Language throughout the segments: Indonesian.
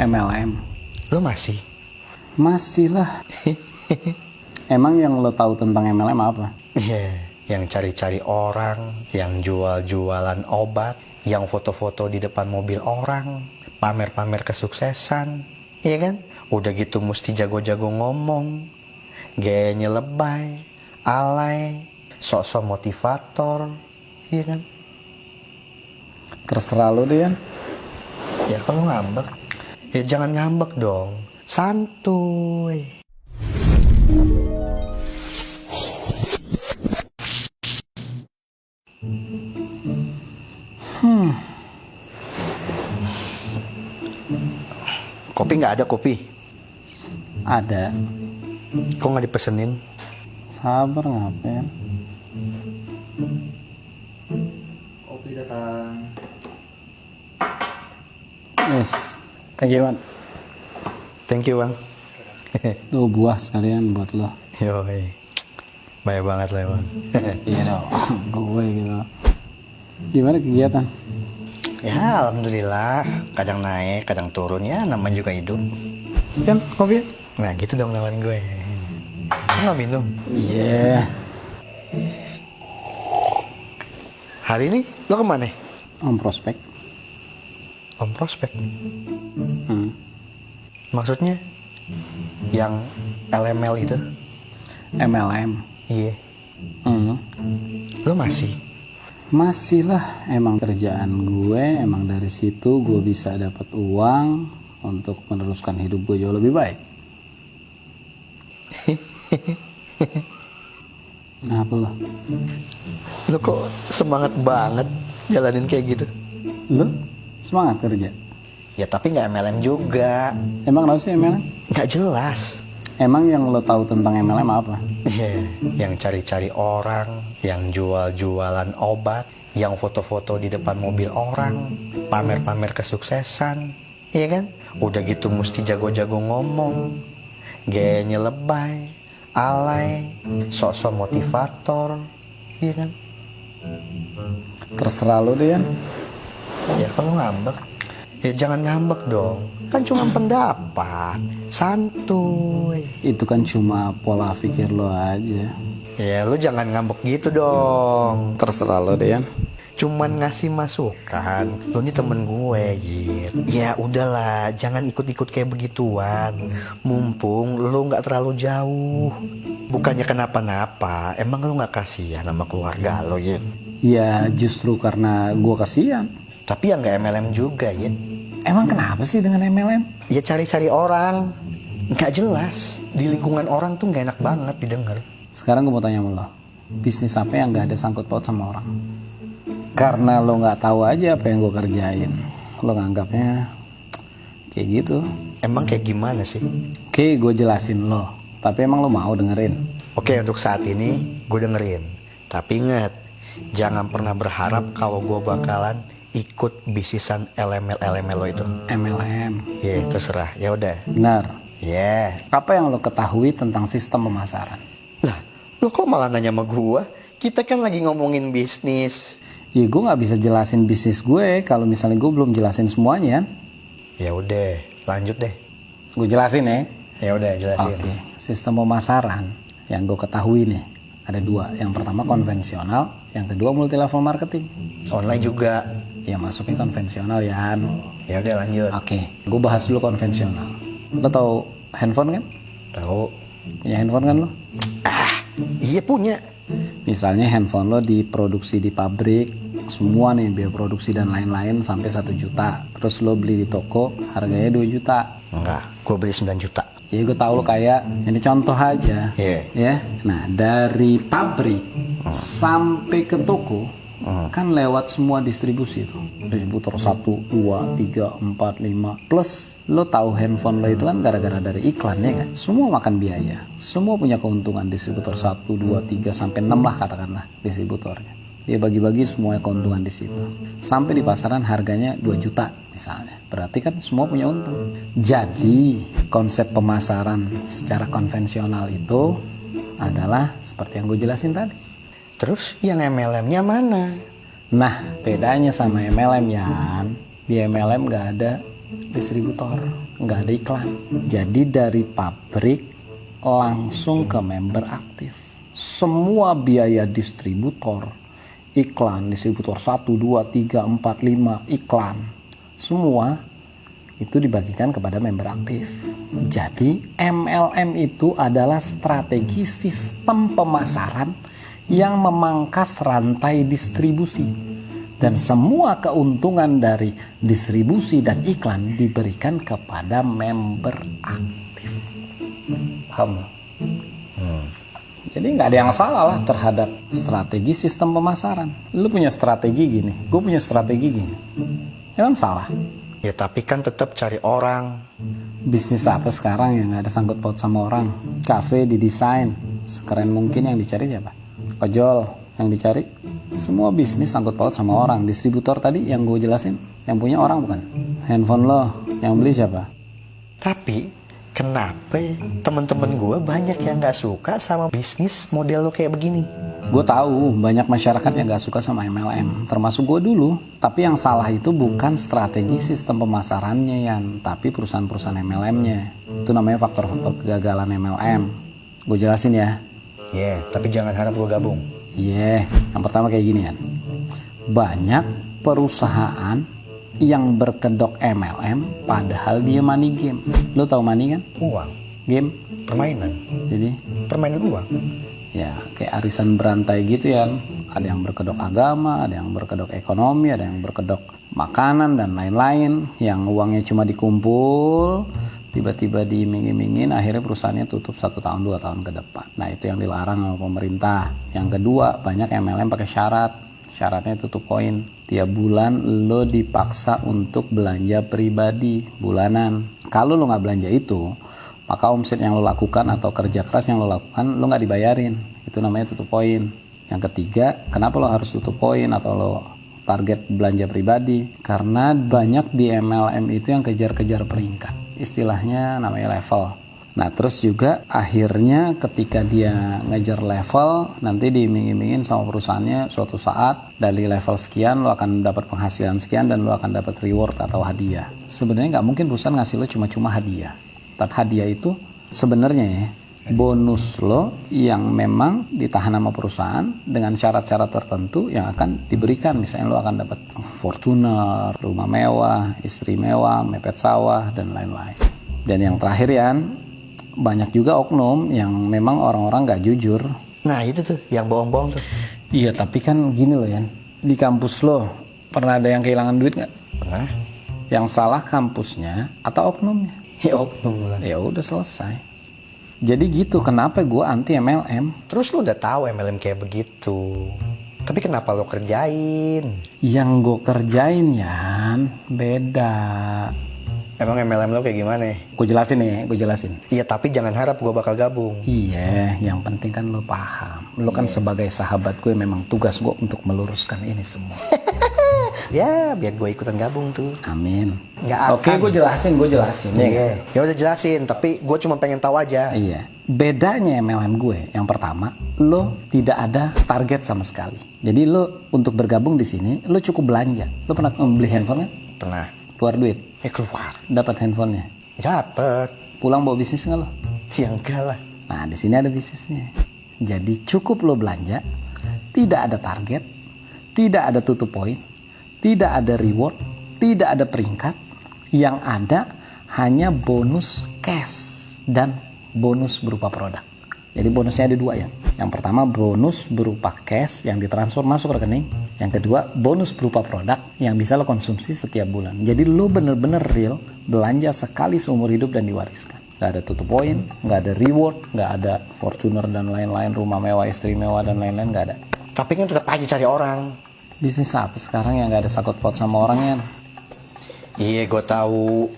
MLM. Lo masih? Masih lah. Emang yang lo tahu tentang MLM apa? Yang cari-cari orang, yang jual-jualan obat, yang foto-foto di depan mobil orang, pamer-pamer kesuksesan, iya kan? Udah gitu mesti jago-jago ngomong, gayanya lebay, alay, sok-sok motivator, iya kan? Terserah lo deh, Yan. Ya kalau ngambek, ya jangan ngambek dong, santuy. Kopi nggak ada kopi? Ada. Kok nggak dipesenin? Sabar ngapain? Kopi datang. Yes. Thank you, Wan. Thank you bang. Tuh buah sekalian buat lo. Yoi, baik banget lah bang. Iya dong. Gue gitu. Gimana kegiatan? Ya alhamdulillah, kadang naik, kadang turun ya, namanya juga hidup. Kan kopi? Nah gitu dong lawan gue. Lo nggak minum? Iya. Hari ini lo kemana? Om prospek. Om prospek. Hmm. Maksudnya yang LML itu? MLM. Iya. Hmm. Lo masih? Masih lah, emang kerjaan gue, emang dari situ gue bisa dapat uang untuk meneruskan hidup gue jauh lebih baik. Nah, apa lo? Lo kok semangat banget jalanin kayak gitu? Lo semangat kerja? Ya tapi nggak MLM juga. Emang tau sih MLM? Nggak jelas. Emang yang lo tahu tentang MLM apa? Yang cari-cari orang, yang jual-jualan obat, yang foto-foto di depan mobil orang, pamer-pamer kesuksesan, iya kan? Udah gitu mesti jago-jago ngomong, gayanya lebay, alay, sok-sok motivator, iya kan? Terserah lo deh, Yan. Ya kalau ngambek, ya jangan ngambek dong. Kan cuma pendapat, santuy. Itu kan cuma pola pikir lo aja. Ya lu jangan ngambek gitu dong. Terserah lo deh, Yan. Cuman ngasih masukan. Lu ini temen gue, Jit. Ya udahlah, jangan ikut-ikut kayak begituan. Mumpung lu gak terlalu jauh. Bukannya kenapa-napa. Emang lu gak kasihan sama keluarga lo, Jit? Ya justru karena gue kasihan. Tapi yang gak MLM juga, Jit. Emang kenapa sih dengan MLM? Ya cari-cari orang. Gak jelas. Di lingkungan orang tuh gak enak banget didengar. Sekarang gue mau tanya sama lo, bisnis apa yang gak ada sangkut paut sama orang? Karena lo gak tahu aja apa yang gue kerjain, lo nganggapnya kayak gitu. Emang kayak gimana sih? Oke, gue jelasin lo, tapi emang lo mau dengerin? Oke, untuk saat ini gue dengerin. Tapi ingat, jangan pernah berharap kalau gue bakalan ikut bisnisan LML lo itu. MLM. Ya, terserah. Ya udah. Benar. Ya. Apa yang lo ketahui tentang sistem pemasaran? Lah, lo kok malah nanya sama gue? Kita kan lagi ngomongin bisnis. Ya gue nggak bisa jelasin bisnis gue kalau misalnya gue belum jelasin semuanya. Ya udah, lanjut deh. Gue jelasin ya. Ya udah, jelasin. Oke, sistem pemasaran yang gue ketahui nih ada dua. Yang pertama konvensional, yang kedua multi level marketing. Online juga. Ya masuknya konvensional ya. Ya udah, lanjut. Oke, gue bahas dulu konvensional. Lo tau handphone kan? Tahu? Punya handphone kan lo? Iya punya. Misalnya handphone lo diproduksi di pabrik, semua nih biaya produksi dan lain-lain sampai 1 juta. Terus lo beli di toko, harganya 2 juta. Enggak, gue beli 9 juta. Ya gue tahu lo kayak, ini contoh aja. Iya. Ya. Nah dari pabrik sampai ke toko, kan lewat semua distribusi tuh. Distributor 1, 2, 3, 4, 5. Plus lo tahu handphone lo itu kan gara-gara dari iklannya kan. Semua makan biaya. Semua punya keuntungan. Distributor 1, 2, 3, sampai 6 lah katakanlah distributornya. Dia bagi-bagi semuanya keuntungan di situ. Sampai di pasaran harganya 2 juta misalnya. Berarti kan semua punya untung. Jadi konsep pemasaran secara konvensional itu adalah seperti yang gue jelasin tadi. Terus yang MLM-nya mana? Nah bedanya sama MLM ya, di MLM gak ada distributor, nggak ada iklan. Jadi dari pabrik langsung ke member aktif. Semua biaya distributor, iklan, distributor 1, 2, 3, 4, 5, iklan, semua itu dibagikan kepada member aktif. Jadi MLM itu adalah strategi sistem pemasaran yang memangkas rantai distribusi. Dan semua keuntungan dari distribusi dan iklan diberikan kepada member aktif. Paham? Jadi nggak ada yang salah lah terhadap strategi sistem pemasaran. Lu punya strategi gini, gue punya strategi gini. Emang salah? Ya tapi kan tetap cari orang. Bisnis apa sekarang yang nggak ada sangkut paut sama orang? Kafe didesain sekeren mungkin, yang dicari siapa? Ojol yang dicari. Semua bisnis sangkut paut sama orang. Distributor tadi yang gue jelasin, yang punya orang bukan? Handphone lo, yang beli siapa? Tapi kenapa teman-teman gue banyak yang nggak suka sama bisnis model lo kayak begini? Gue tahu banyak masyarakat yang gak suka sama MLM, termasuk gue dulu. Tapi yang salah itu bukan strategi sistem pemasarannya, tapi perusahaan-perusahaan MLM-nya. Itu namanya faktor-faktor kegagalan MLM. Gue jelasin ya. Tapi jangan harap gue gabung. Yang pertama kayak gini kan. Banyak perusahaan yang berkedok MLM padahal dia money game. Lo tau money kan? Uang. Game? Permainan. Jadi? Permainan uang. Ya kayak arisan berantai gitu ya. Ada yang berkedok agama, ada yang berkedok ekonomi, ada yang berkedok makanan dan lain-lain. Yang uangnya cuma dikumpul, tiba-tiba diiming-imingin, akhirnya perusahaannya tutup 1 tahun 2 tahun ke depan. Nah itu yang dilarang sama pemerintah. Yang kedua, banyak MLM pakai syarat. Syaratnya tutup poin. Tiap bulan lo dipaksa untuk belanja pribadi bulanan. Kalau lo nggak belanja itu, maka omset yang lo lakukan atau kerja keras yang lo lakukan lo nggak dibayarin. Itu namanya tutup poin. Yang ketiga, kenapa lo harus tutup poin atau lo target belanja pribadi? Karena banyak di MLM itu yang kejar-kejar peringkat, istilahnya namanya level. Nah terus juga akhirnya ketika dia ngejar level, nanti diiming-imingin sama perusahaannya suatu saat dari level sekian lo akan dapat penghasilan sekian dan lo akan dapat reward atau hadiah. Sebenarnya nggak mungkin perusahaan ngasih lo cuma-cuma hadiah. Tapi hadiah itu sebenarnya ya bonus lo yang memang ditahan sama perusahaan dengan syarat-syarat tertentu yang akan diberikan. Misalnya lo akan dapat Fortuner, rumah mewah, istri mewah, mepet sawah dan lain-lain. Dan yang terakhir ya, banyak juga oknum yang memang orang-orang gak jujur. Nah itu tuh yang bohong-bohong tuh. Iya tapi kan gini loh ya, di kampus lo pernah ada yang kehilangan duit gak? Pernah. Yang salah kampusnya atau oknumnya? Ya oknum lah. Ya udah selesai. Jadi gitu, kenapa gue anti MLM? Terus lu udah tahu MLM kayak begitu. Tapi kenapa lo kerjain? Yang gue kerjain Yan beda. Emang MLM lo kayak gimana? Gue jelasin nih, gue jelasin. Iya tapi jangan harap gue bakal gabung. Iya, yang penting kan lo paham. Lo kan sebagai sahabat gue memang tugas gue untuk meluruskan ini semua. Ya biar gue ikutan gabung tuh. Amin. Nggak akan. Oke, gue jelasin. Iya. Ya udah jelasin, tapi gue cuma pengen tahu aja. Iya. Bedanya MLM gue, yang pertama, lo tidak ada target sama sekali. Jadi lo untuk bergabung di sini, lo cukup belanja. Lo pernah beli handphone kan? Pernah. Keluar duit. Keluar. Dapat handphonenya. Dapet. Pulang bawa bisnis nggak lo? Ya enggak lah. Nah di sini ada bisnisnya. Jadi cukup lo belanja, tidak ada target, tidak ada tutup poin, tidak ada reward, tidak ada peringkat. Yang ada hanya bonus cash dan bonus berupa produk. Jadi bonusnya ada 2 ya. Yang pertama bonus berupa cash yang ditransfer masuk rekening. Yang kedua bonus berupa produk yang bisa lo konsumsi setiap bulan. Jadi lo bener-bener real belanja sekali seumur hidup dan diwariskan. Gak ada tutup poin, gak ada reward, gak ada Fortuner dan lain-lain, rumah mewah, istri mewah dan lain-lain, gak ada. Tapi kan tetap aja cari orang. Bisnis apa sekarang yang gak ada sangkut paut sama orangnya? Iya gue tahu.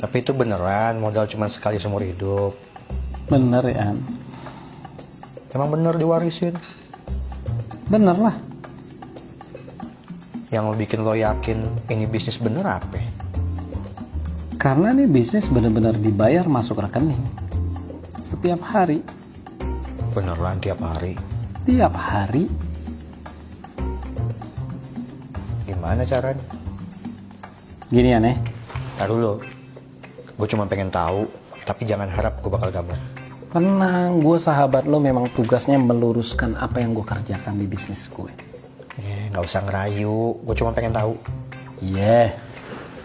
Tapi itu beneran modal cuma sekali seumur hidup. Bener ya. Emang bener diwarisin? Bener lah. Yang bikin lo yakin ini bisnis bener apa? Karena nih bisnis bener-bener dibayar masuk rekening setiap hari. Beneran tiap hari? Tiap hari. Gimana caranya? Gini ya, Nih. Tar dulu. Gue cuma pengen tahu, tapi jangan harap gue bakal gabung. Tenang, gue sahabat lo memang tugasnya meluruskan apa yang gue kerjakan di bisnis gue. Nggak usah ngerayu, gue cuma pengen tahu. Iya.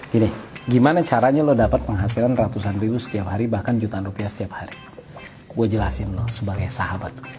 Gini, gimana caranya lo dapat penghasilan ratusan ribu setiap hari, bahkan jutaan rupiah setiap hari? Gue jelasin lo sebagai sahabat gue.